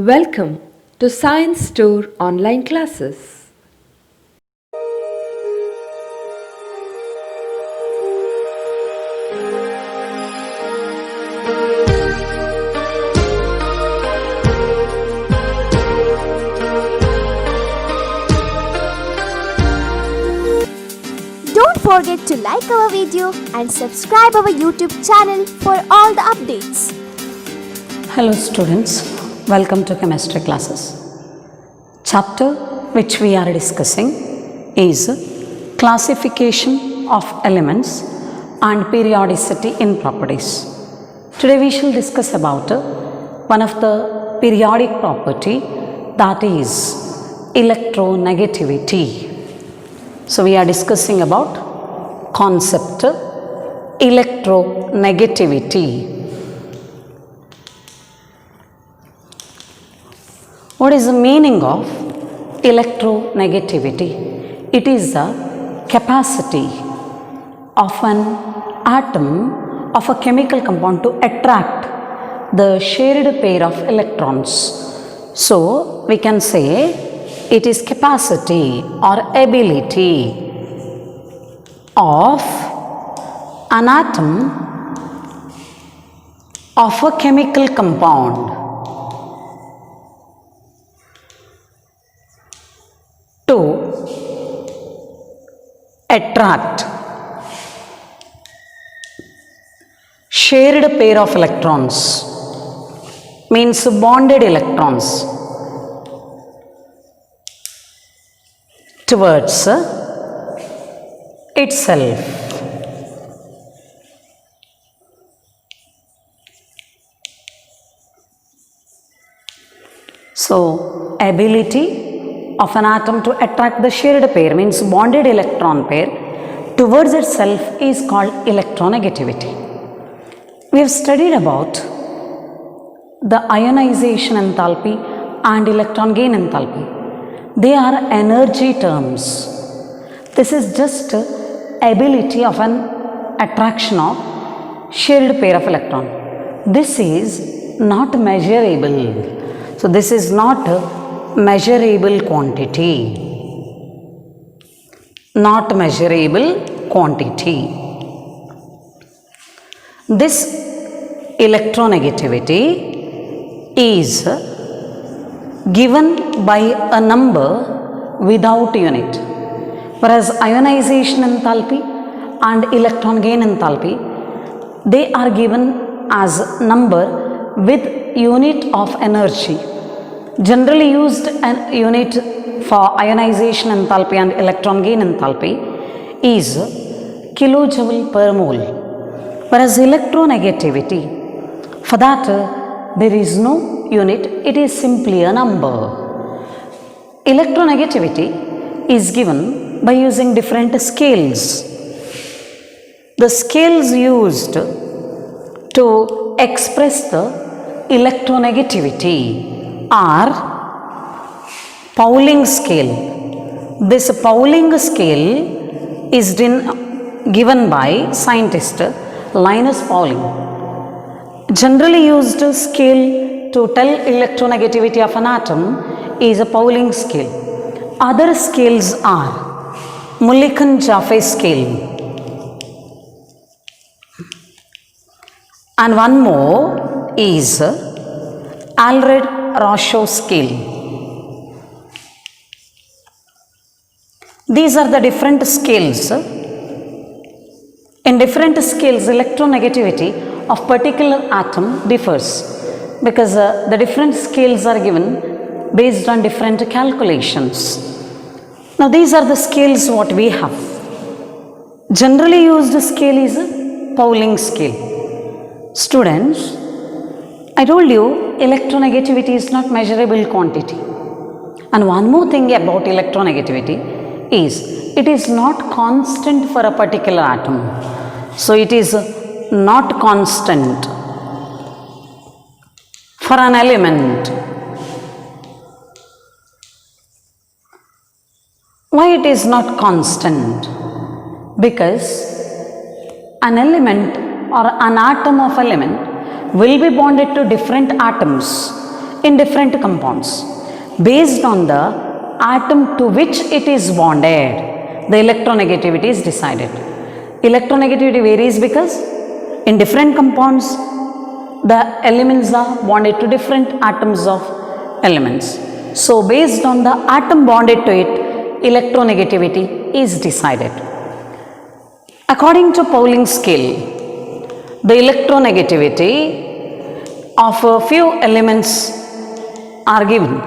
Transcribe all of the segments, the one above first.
Welcome to Science Store online classes. Don't forget to like our video and subscribe our YouTube channel for all the updates. Hello students, welcome to chemistry classes. Chapter which we are discussing is classification of elements and periodicity in properties. Today we shall discuss about one of the periodic property, that is electronegativity. So we are discussing about concept electronegativity. What is the meaning of electronegativity? It is the capacity of an atom of a chemical compound to attract the shared pair of electrons. So we can say it is capacity or ability of an atom of a chemical compound to attract shared pair of electrons, means bonded electrons, towards itself. So, ability of an atom to attract the shared pair, means bonded electron pair, towards itself is called electronegativity. We have studied about the ionization enthalpy and electron gain enthalpy. They are energy terms. This is just ability of an attraction of shared pair of electron. This is not measurable. So this is not a measurable quantity. Not measurable quantity. This electronegativity is given by a number without unit, whereas ionization enthalpy and electron gain enthalpy, they are given as number with unit of energy. Generally used an unit for ionization enthalpy and electron gain enthalpy is kilojoule per mole, whereas electronegativity, for that there is no unit, it is simply a number. Electronegativity is given by using different scales. The scales used to express the electronegativity are Pauling scale. This Pauling scale is given by scientist Linus Pauling. Generally used scale to tell electronegativity of an atom is a Pauling scale. Other scales are Mulliken-Jaffe scale, and one more is Alred-Roschow scale. These are the different scales. In different scales, electronegativity of particular atom differs, because the different scales are given based on different calculations. Now these are the scales what we have. Generally used scale is Pauling scale. Students, I told you electronegativity is not measurable quantity. And one more thing about electronegativity is it is not constant for a particular atom. So it is not constant for an element. Why it is not constant? Because an element or an atom of element will be bonded to different atoms in different compounds based on the atom to which it is bonded. The electronegativity is decided. Electronegativity varies because in different compounds the elements are bonded to different atoms of elements. So based on the atom bonded to it, electronegativity is decided. According to Pauling's scale, the electronegativity of a few elements are given.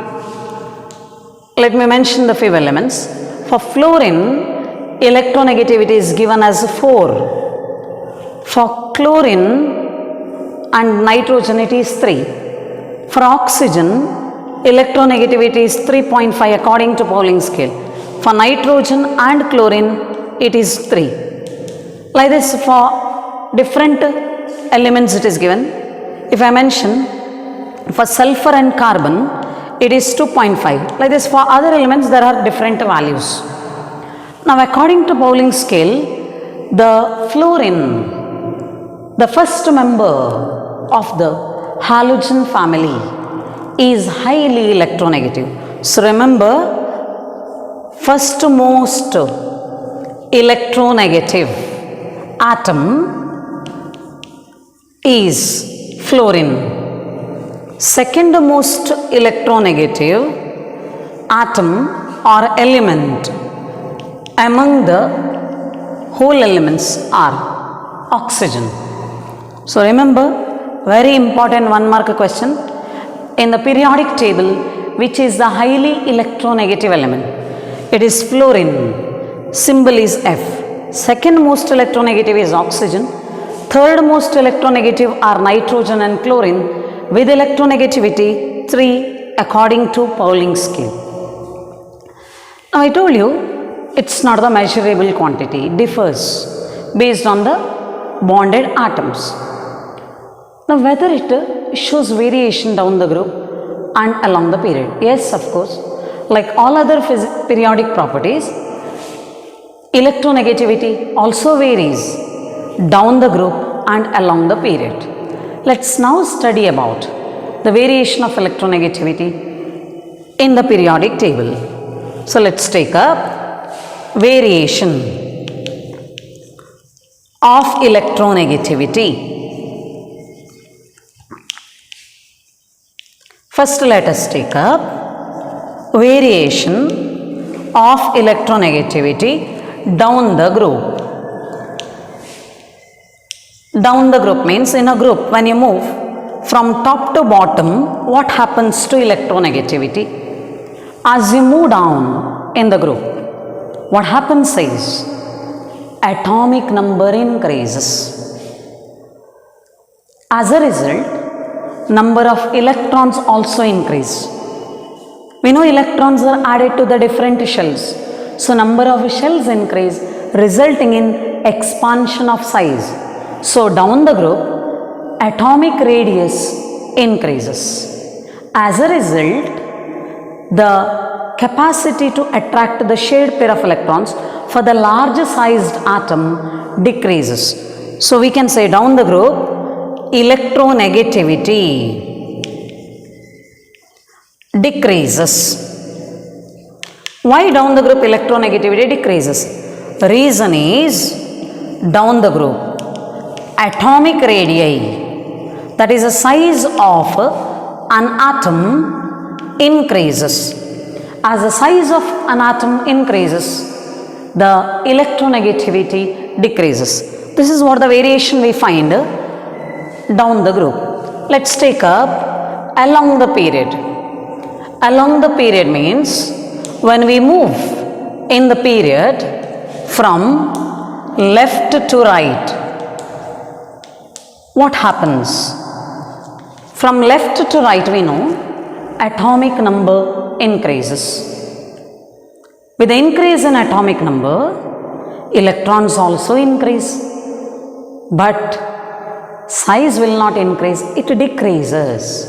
Let me mention the few elements. For fluorine, electronegativity is given as 4. For chlorine and nitrogen it is 3. For oxygen, electronegativity is 3.5 according to Pauling's scale. For nitrogen and chlorine, it is 3. Like this, for different elements it is given. If I mention for sulfur and carbon, it is 2.5. Like this, for other elements there are different values. Now according to Pauling's scale, the fluorine, the first member of the halogen family, is highly electronegative. So remember, first most electronegative atom is fluorine. Second most electronegative atom or element among the whole elements are oxygen. So remember, very important 1 mark question. In the periodic table, which is the highly electronegative element? It is fluorine. Symbol is F. Second most electronegative is oxygen. Third most electronegative are nitrogen and chlorine with electronegativity 3 according to Pauling's scale. Now I told you it's not the measurable quantity, it differs based on the bonded atoms. Now whether it shows variation down the group and along the period? Yes, of course. Like all other periodic properties, electronegativity also varies down the group and along the period. Let's now study about the variation of electronegativity in the periodic table. So let's take up variation of electronegativity. First let us take up variation of electronegativity down the group. Down the group means in a group when you move from top to bottom, what happens to electronegativity? As you move down in the group, what happens is atomic number increases. As a result, number of electrons also increase. We know electrons are added to the different shells. So number of shells increase, resulting in expansion of size. So down the group, atomic radius increases. As a result, the capacity to attract the shared pair of electrons for the larger sized atom decreases. So we can say down the group, electronegativity decreases. Why down the group electronegativity decreases? The reason is down the group, atomic radii, that is the size of an atom, increases. As the size of an atom increases, the electronegativity decreases. This is what the variation we find down the group. Let's take up along the period. Along the period means when we move in the period from left to right, what happens? From left to right we know atomic number increases. With the increase in atomic number, electrons also increase, but size will not increase, it decreases.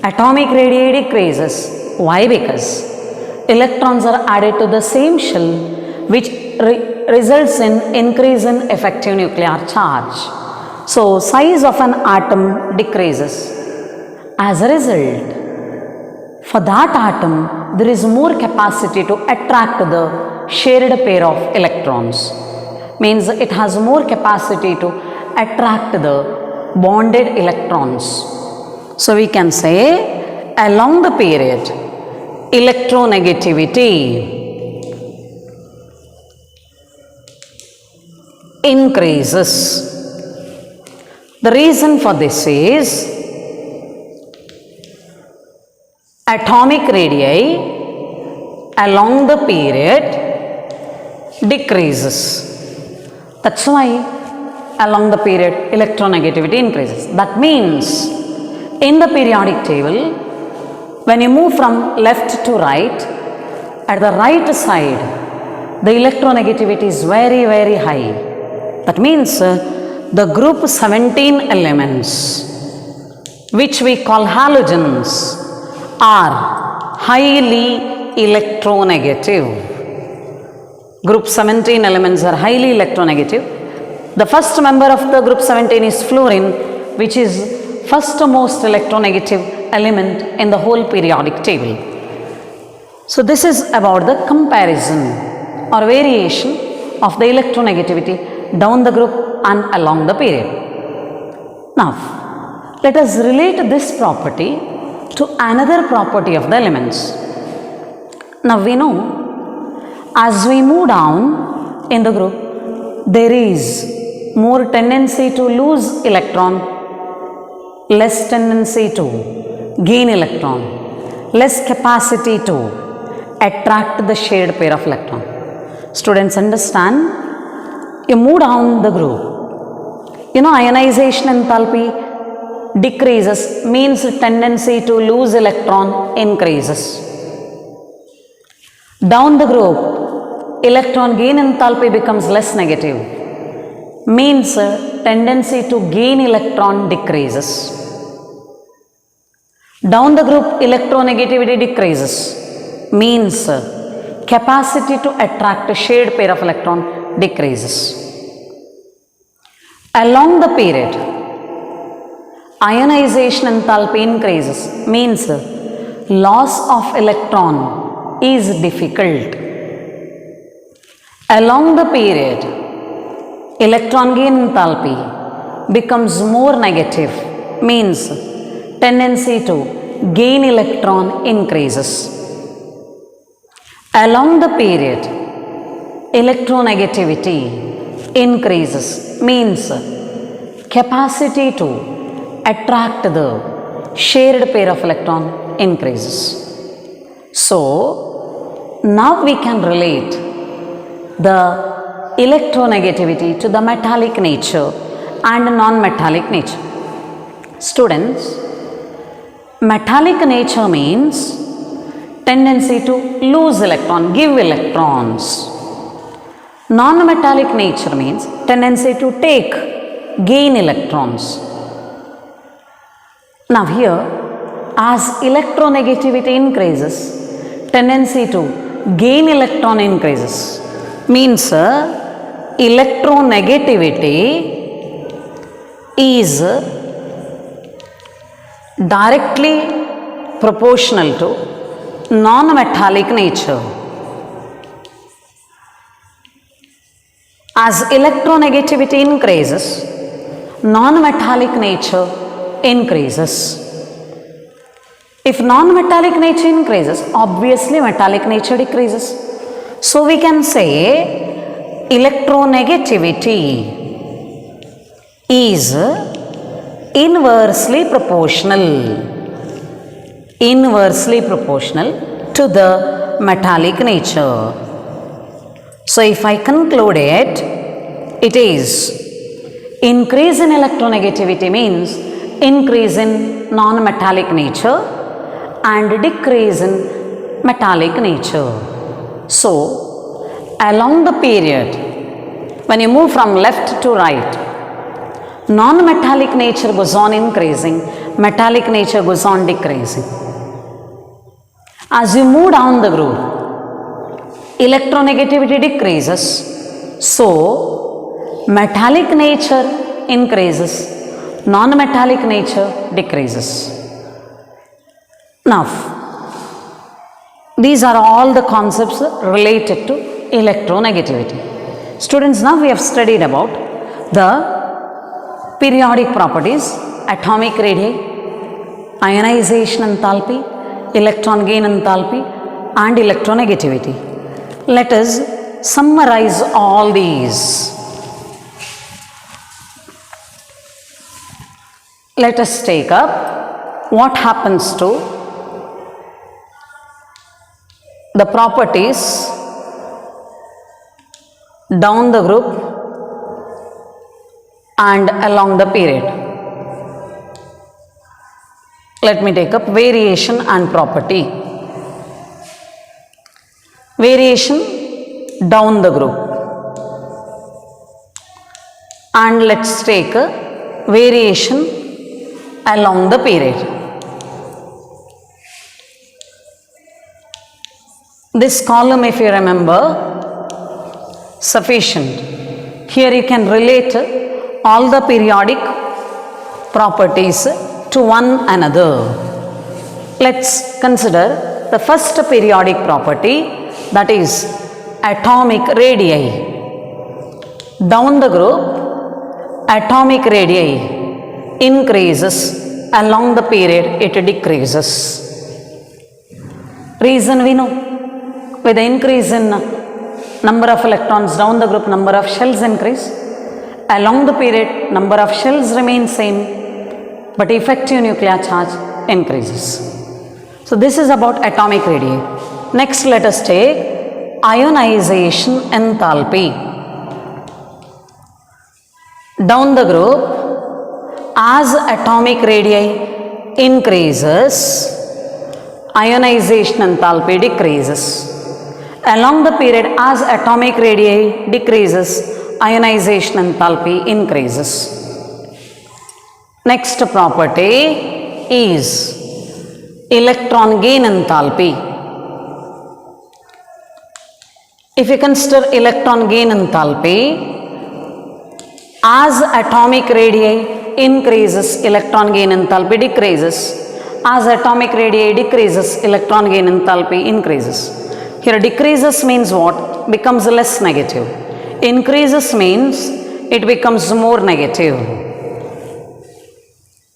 Atomic radii decreases. Why? Because electrons are added to the same shell, which results in increase in effective nuclear charge. So size of an atom decreases. As a result, for that atom there is more capacity to attract the shared pair of electrons. Means it has more capacity to attract the bonded electrons. So we can say along the period electronegativity increases. The reason for this is atomic radii along the period decreases. That's why along the period electronegativity increases. That means in the periodic table, when you move from left to right, at the right side the electronegativity is very, very high. That means the group 17 elements which we call halogens are highly electronegative. Group 17 elements are highly electronegative. The first member of the group 17 is fluorine, which is first most electronegative element in the whole periodic table. So this is about the comparison or variation of the electronegativity down the group and along the period. Now, let us relate this property to another property of the elements. Now we know as we move down in the group, there is more tendency to lose electron, less tendency to gain electron, less capacity to attract the shared pair of electron. Students understand? You move down the group. You know, ionization enthalpy decreases means tendency to lose electron increases. Down the group, electron gain enthalpy becomes less negative, means tendency to gain electron decreases. Down the group, electronegativity decreases, means capacity to attract a shared pair of electron decreases. Along the period, ionization enthalpy increases, means loss of electron is difficult. Along the period, electron gain enthalpy becomes more negative, means tendency to gain electron increases. Along the period, electronegativity increases, means capacity to attract the shared pair of electron increases. So, now we can relate the electronegativity to the metallic nature and non-metallic nature. Students, metallic nature means tendency to lose electron, give electrons. Non-metallic nature means tendency to take, gain electrons. Now here, as electronegativity increases, tendency to gain electron increases, means electronegativity is directly proportional to non-metallic nature. As electronegativity increases, non-metallic nature increases. If non-metallic nature increases, obviously metallic nature decreases. So we can say electronegativity is inversely proportional to the metallic nature. So if I conclude it, it is increase in electronegativity means increase in non-metallic nature and decrease in metallic nature. So, along the period, when you move from left to right, non-metallic nature goes on increasing, metallic nature goes on decreasing. As you move down the group, electronegativity decreases, so metallic nature increases, non-metallic nature decreases. Now, These are all the concepts related to electronegativity. Students, now we have studied about the periodic properties, atomic radii, ionization enthalpy, electron gain enthalpy, and electronegativity. Let us summarize all these. Let us take up what happens to the properties down the group and along the period. Let me take up variation and property. Variation down the group, and let's take a variation along the period. This column, if you remember, sufficient. Here you can relate all the periodic properties to one another. Let's consider the first periodic property, that is atomic radii. Down the group, atomic radii increases, along the period it decreases. Reason we know. With the increase in number of electrons down the group, number of shells increase. Along the period, number of shells remain same, but effective nuclear charge increases. So this is about atomic radii. Next, let us take ionization enthalpy. Down the group, as atomic radii increases, ionization enthalpy decreases. Along the period, as atomic radii decreases, ionization enthalpy increases. Next property is electron gain enthalpy. If you consider electron gain enthalpy, as atomic radii increases, electron gain enthalpy decreases. As atomic radii decreases, electron gain enthalpy increases. Here decreases means what? Becomes less negative. Increases means it becomes more negative.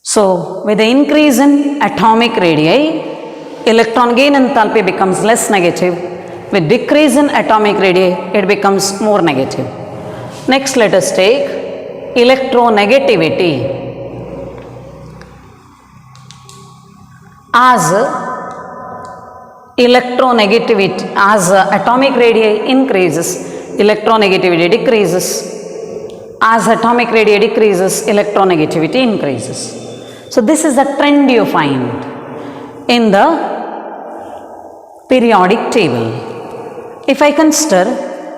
So with the increase in atomic radii, electron gain enthalpy becomes less negative. With decrease in atomic radii, it becomes more negative. Next, let us take electronegativity. As electronegativity, as atomic radii increases, electronegativity decreases. As atomic radii decreases, electronegativity increases. So this is the trend you find in the periodic table. If I consider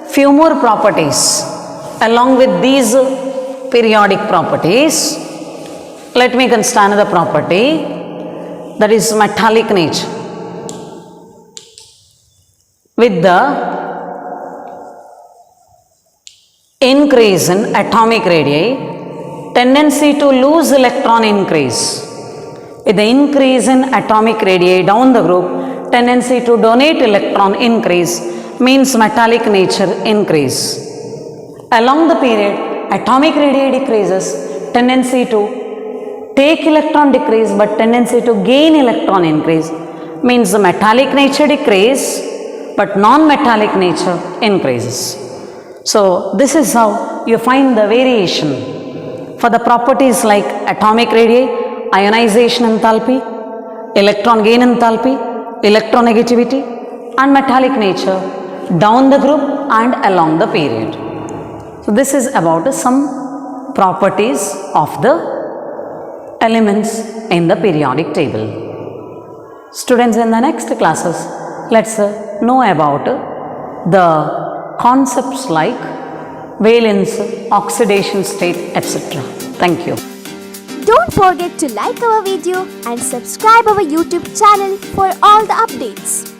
few more properties along with these periodic properties, let me consider another property, that is metallic nature. With the increase in atomic radii, tendency to lose electron increase. With the increase in atomic radii down the group, tendency to donate electron increase, means metallic nature increase. Along the period, atomic radii decreases, tendency to take electron decrease, but tendency to gain electron increase, means the metallic nature decrease, but non-metallic nature increases. So this is how you find the variation for the properties like atomic radii, ionization enthalpy, electron gain enthalpy, electronegativity, and metallic nature down the group and along the period. So this is about some properties of the elements in the periodic table. Students, in the next classes, let's know about the concepts like valence, oxidation state, etc. Thank you. Don't forget to like our video and subscribe our YouTube channel for all the updates.